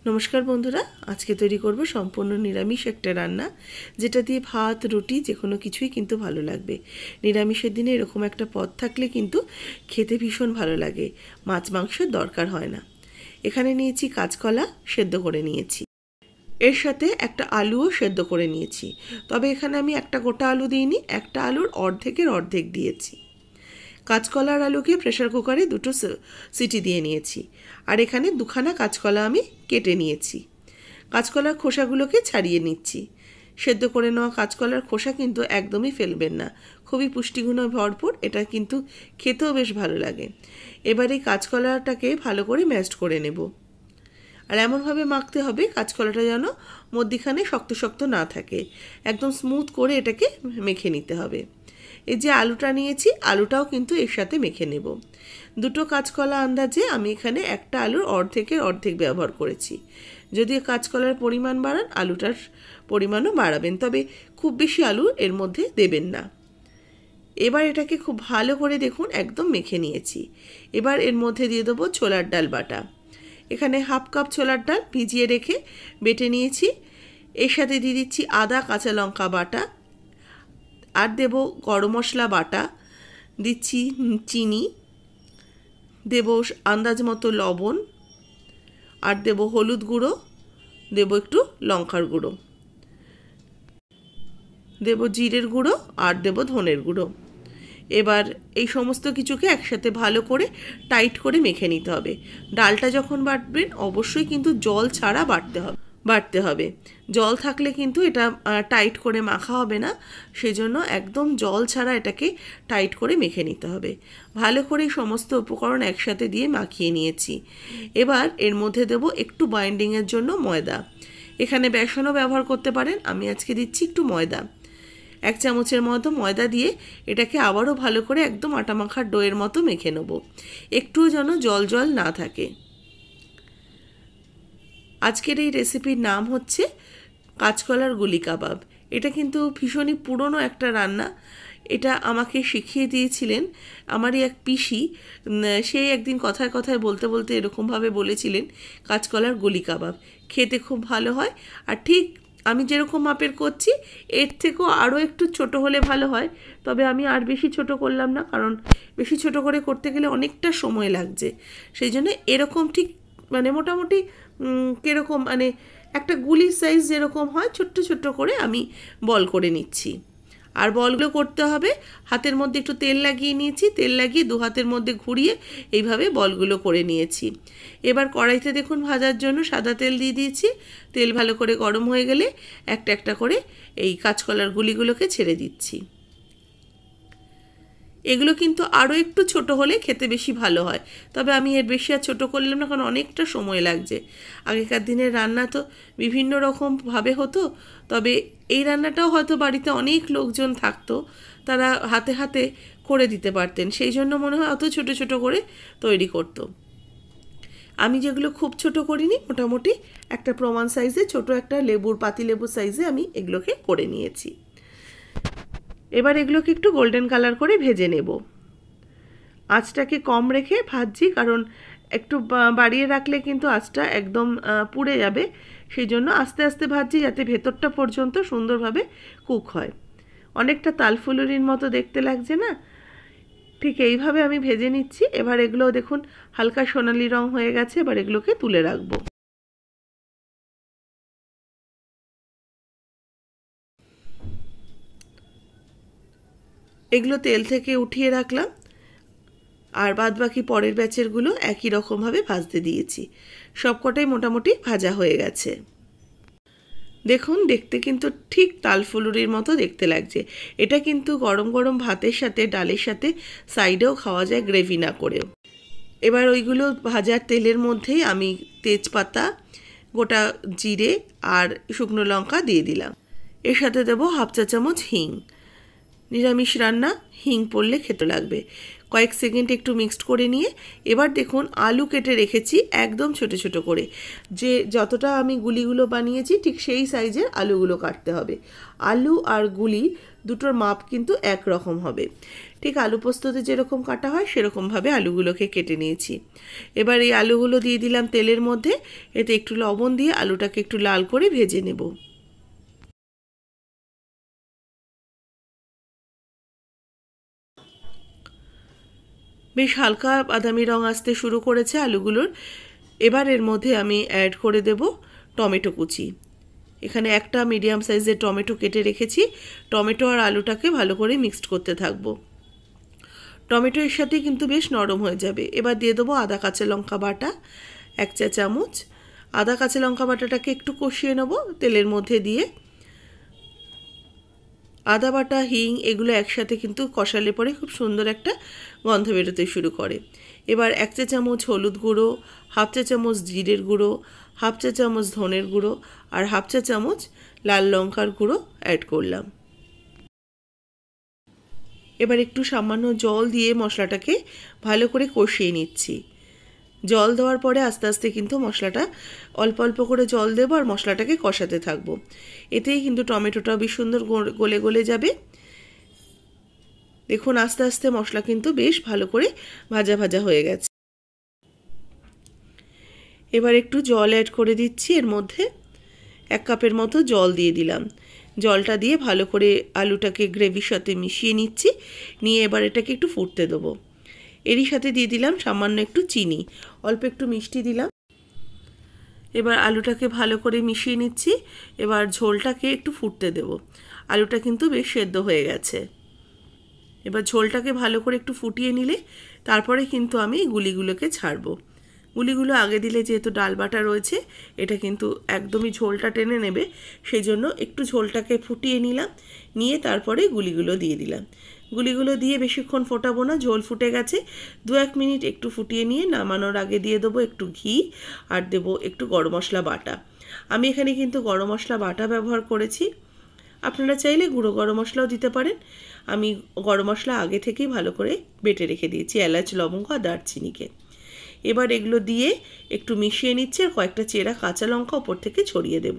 नमस्कार बंधुरा आज के तैरी करब सम्पूर्ण निरामिष एक रान्ना जेटा दिए भात रुटी जेकोनो किछुई किन्तु भालो लागबे। निरामिषेर दिने एरकम एक पद थाकले किन्तु खेते भीषण भालो लागे, माछ मांसेर दरकार हय ना। एखाने नियेछि काँचकला सेদ্ধ करे नियेछि, एर साथे एकटा आलुओ सेদ্ধ करे नियेछि। तबे एखाने आमि एकटा गोटा आलू दिइनि, एकटा आलुर अर्धेकेर अर्धेक दिएछि। काँचकलार आलूके प्रेसार कुकारे दुटो सिटी दिए निएछि और एखाने दुखाना काँचकला आमि केटे निएछि। काँचकलार खोसागुलोके छाड़िए निচ্ছি। सेদ্ধ करे नेওয়া काँचकलार खोसा किन्तु एकदमই फेलबेन ना, खूबই पुष्टिगुणे भरपुर, এটা কিন্তু খেতেও বেশ ভালো লাগে। এবারে কাঁচকলাটাকে ভালো করে ম্যাশড করে নেব আর এমন ভাবে মাখতে হবে কাঁচকলাটা যেন মধ্যিখানে শক্ত শক্ত না থাকে, একদম স্মুথ করে এটাকে মেখে নিতে হবে। এই যে আলুটা নিয়েছি আলুটাও কিন্তু এর সাথে মেখে নেব। দুটো কাঁচকলা আন্দাজে আমি এখানে একটা আলুর অর্ধেকের অর্ধেক ব্যবহার করেছি। যদি কাঁচকলার পরিমাণ বাড়ান আলুটার পরিমাণও বাড়াবেন, তবে খুব বেশি আলু এর মধ্যে দেবেন না। এবার এটাকে খুব ভালো করে দেখুন একদম মেখে নিয়েছি। এবার এর মধ্যে দিয়ে দেবো ছোলার ডাল বাটা। এখানে হাফ কাপ ছোলার ডাল ভিজিয়ে রেখে বেটে নিয়েছি। এর সাথে দিয়ে দিচ্ছি আদা কাঁচা লঙ্কা বাটা আর দেব গরম মশলা বাটা, দিচ্ছি চিনি, দেব আন্দাজ মতো লবণ আর দেব হলুদ গুঁড়ো, দেব একটু লঙ্কার গুঁড়ো, দেব জিরের গুঁড়ো আর দেব ধনের গুঁড়ো। এবার এই সমস্ত কিছুকে একসাথে ভালো করে টাইট করে মেখে নিতে হবে। ডালটা যখন বাটবেন অবশ্যই কিন্তু জল ছাড়া বাটতে হবে। জল থাকলে কিন্তু এটা টাইট করে মাখা হবে না, সেজন্য একদম জল ছাড়া এটাকে টাইট করে মেখে নিতে হবে। ভালো করে সমস্ত উপকরণ একসাথে দিয়ে মাখিয়ে নিয়েছি। এবার এর মধ্যে দেব একটু বাইন্ডিংয়ের জন্য ময়দা। এখানে বেসনও ব্যবহার করতে পারেন, আমি আজকে দিচ্ছি একটু ময়দা। 1 চামচের মতো ময়দা দিয়ে এটাকে আবারও ভালো করে একদম আটা মাখার ডোয়ের মতো মেখে নেব, একটুও যেন জল জল না থাকে। আজকের এই রেসিপির নাম হচ্ছে কাঁচকলার গুলি কাবাব। এটা কিন্তু ভীষণই পুরনো একটা রান্না। এটা আমাকে শিখিয়ে দিয়েছিলেন আমারই এক পিসি। সেই একদিন কথায় কথায় বলতে বলতে এরকমভাবে বলেছিলেন কাঁচকলার গুলি কাবাব খেতে খুব ভালো হয়। আর ঠিক আমি যেরকম মাপের করছি এর থেকেও আরও একটু ছোট হলে ভালো হয়, তবে আমি আর বেশি ছোট করলাম না, কারণ বেশি ছোট করে করতে গেলে অনেকটা সময় লাগছে। সেই জন্য এরকম ঠিক মানে মোটামুটি কীরকম মানে একটা গুলির সাইজ যেরকম হয় ছোট্ট ছোট্ট করে আমি বল করে নিচ্ছি। আর বলগুলো করতে হবে হাতের মধ্যে একটু তেল লাগিয়ে নিয়েছি, তেল লাগিয়ে দু হাতের মধ্যে ঘুরিয়ে এইভাবে বলগুলো করে নিয়েছি। এবার কড়াইতে দেখুন ভাজার জন্য সাদা তেল দিয়ে দিয়েছি। তেল ভালো করে গরম হয়ে গেলে একটা একটা করে এই কাঁচকলার গুলিগুলোকে ছেড়ে দিচ্ছি। এগুলো কিন্তু আরও একটু ছোট হলে খেতে বেশি ভালো হয়, তবে আমি এর বেশি আর ছোটো করলাম না, কারণ অনেকটা সময় লাগছে। আগেকার দিনের রান্না তো বিভিন্ন রকমভাবে হতো, তবে এই রান্নাটাও হয়তো বাড়িতে অনেক লোকজন থাকতো, তারা হাতে হাতে করে দিতে পারতেন, সেই জন্য মনে হয় অত ছোট ছোট করে তৈরি করতো। আমি যেগুলো খুব ছোট করিনি, মোটামুটি একটা প্রমাণ সাইজে ছোট একটা পাতিলেবুর সাইজে আমি এগুলোকে করে নিয়েছি। এবার এগুলোকে একটু গোল্ডেন কালার করে ভেজে নেব। আঁচটাকে কম রেখে ভাজছি, কারণ একটু বাড়িয়ে রাখলে কিন্তু আঁচটা একদম পুড়ে যাবে, সেই জন্য আস্তে আস্তে ভাজছি যাতে ভেতরটা পর্যন্ত সুন্দরভাবে কুক হয়। অনেকটা তালফুলুরির মতো দেখতে লাগছে না? ঠিক এইভাবে আমি ভেজে নিচ্ছি। এবার এগুলো দেখুন হালকা সোনালি রং হয়ে গেছে, এবার এগুলোকে তুলে রাখবো। এগুলো তেল থেকে উঠিয়ে রাখলাম আর বাদবাকি পরের ব্যাচেরগুলো একই রকমভাবে ভাজতে দিয়েছি। সবকটাই মোটামুটি ভাজা হয়ে গেছে। দেখুন দেখতে কিন্তু ঠিক তালফুলুরির মতো দেখতে লাগছে। এটা কিন্তু গরম গরম ভাতের সাথে ডালের সাথে সাইডেও খাওয়া যায়, গ্রেভি না করেও। এবার ওইগুলো ভাজার তেলের মধ্যেই আমি তেজপাতা, গোটা জিরে আর শুকনো লঙ্কা দিয়ে দিলাম। এর সাথে দেবো হাফ চা চামচ হিং। নিরামিষ রান্না হিং পড়লে খেতে লাগবে। কয়েক সেকেন্ড একটু মিক্সড করে নিয়ে এবার দেখুন আলু কেটে রেখেছি একদম ছোট ছোট করে। যে যতটা আমি গুলিগুলো বানিয়েছি ঠিক সেই সাইজের আলুগুলো কাটতে হবে। আলু আর গুলি দুটোর মাপ কিন্তু এক রকম হবে। ঠিক আলু পোস্ততে যেরকম কাটা হয় সেরকমভাবে আলুগুলোকে কেটে নিয়েছি। এবার এই আলুগুলো দিয়ে দিলাম তেলের মধ্যে, এতে একটু লবণ দিয়ে আলুটাকে একটু লাল করে ভেজে নেব। বেশ হালকা বাদামি রং আসতে শুরু করেছে আলুগুলোর। এবার এর মধ্যে আমি অ্যাড করে দেব টমেটো কুচি। এখানে একটা মিডিয়াম সাইজের টমেটো কেটে রেখেছি। টমেটো আর আলুটাকে ভালো করে মিক্সড করতে থাকবো। টমেটো এর সাথে কিন্তু বেশ নরম হয়ে যাবে। এবার দিয়ে দেবো আদা কাঁচা লঙ্কা বাটা 1 চা চামচ। আদা কাঁচা লঙ্কা বাটাটাকে একটু কষিয়ে নেব তেলের মধ্যে দিয়ে। আদা বাটা, হিং এগুলো একসাথে কিন্তু কষালে পরে খুব সুন্দর একটা গন্ধ বেরোতে শুরু করে। এবার 1 চা চামচ হলুদ গুঁড়ো, 1/2 চা চামচ জিরের গুঁড়ো, 1/2 চা চামচ ধনের গুঁড়ো আর 1/2 চা চামচ লাল লঙ্কার গুঁড়ো অ্যাড করলাম। এবার একটু সামান্য জল দিয়ে মশলাটাকে ভালো করে কষিয়ে নিচ্ছি। জল দেওয়ার পরে আস্তে আস্তে কিন্তু মশলাটা অল্প অল্প করে জল দেবো আর মশলাটাকে কষাতে থাকবো। এতেই কিন্তু টমেটোটা বেশ সুন্দর গলে গলে যাবে। দেখুন আস্তে আস্তে মশলা কিন্তু বেশ ভালো করে ভাজা ভাজা হয়ে গেছে। এবার একটু জল অ্যাড করে দিচ্ছি। এর মধ্যে 1 কাপের মতো জল দিয়ে দিলাম। জলটা দিয়ে ভালো করে আলুটাকে গ্রেভির সাথে মিশিয়ে নিচ্ছি। নিয়ে এবার এটাকে একটু ফুটতে দেবো। এরই সাথে দিয়ে দিলাম সামান্য একটু চিনি, অল্প একটু মিষ্টি দিলাম। এবার আলুটাকে ভালো করে মিশিয়ে নিচ্ছি। এবার ঝোলটাকে একটু ফুটতে দেব। আলুটা কিন্তু বেশ সেদ্ধ হয়ে গেছে। এবার ঝোলটাকে ভালো করে একটু ফুটিয়ে নিলে তারপরে কিন্তু আমি গুলিগুলোকে ছাড়বো। গুলিগুলো আগে দিলে যেহেতু ডাল বাটা রয়েছে এটা কিন্তু একদমই ঝোলটা টেনে নেবে, সেই জন্য একটু ঝোলটাকে ফুটিয়ে নিলাম। নিয়ে তারপরে গুলিগুলো দিয়ে দিলাম। গুলিগুলো দিয়ে বেশিক্ষণ ফোটাবো না, ঝোল ফুটে গেছে। 2-1 মিনিট একটু ফুটিয়ে নিয়ে নামানোর আগে দিয়ে দেবো একটু ঘি আর দেবো একটু গরম মশলা বাটা। আমি এখানে কিন্তু গরম মশলা বাটা ব্যবহার করেছি। আপনারা চাইলে গুঁড়ো গরম মশলাও দিতে পারেন। আমি গরম মশলা আগে থেকেই ভালো করে বেটে রেখে দিয়েছি, এলাচ, লবঙ্গ আর দারচিনিকে। এবার এগুলো দিয়ে একটু মিশিয়ে নিচ্ছে আর কয়েকটা চেরা কাঁচা লঙ্কা ওপর থেকে ছড়িয়ে দেব।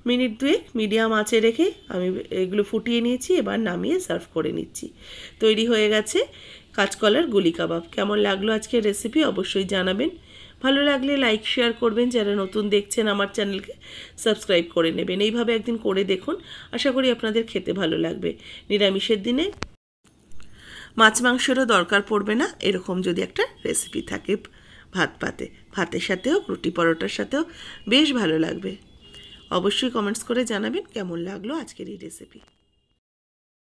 মিনিট 2 মিডিয়াম আঁচে রেখে আমি এগুলো ফুটিয়ে নিয়েছি। এবার নামিয়ে সার্ভ করে নিচ্ছি। তৈরি হয়ে গেছে কাঁচকলার গুলি কাবাব। কেমন লাগলো আজকের রেসিপি অবশ্যই জানাবেন। ভালো লাগলে লাইক শেয়ার করবেন। যারা নতুন দেখছেন আমার চ্যানেলকে সাবস্ক্রাইব করে নেবেন। এইভাবে একদিন করে দেখুন, আশা করি আপনাদের খেতে ভালো লাগবে। নিরামিষের দিনে মাছ মাংসেরও দরকার পড়বে না, এরকম যদি একটা রেসিপি থাকে ভাতের সাথেও, রুটি পরোটার সাথেও বেশ ভালো লাগবে। অবশ্যই কমেন্টস করে জানাবেন কেমন লাগলো আজকের এই রেসিপি।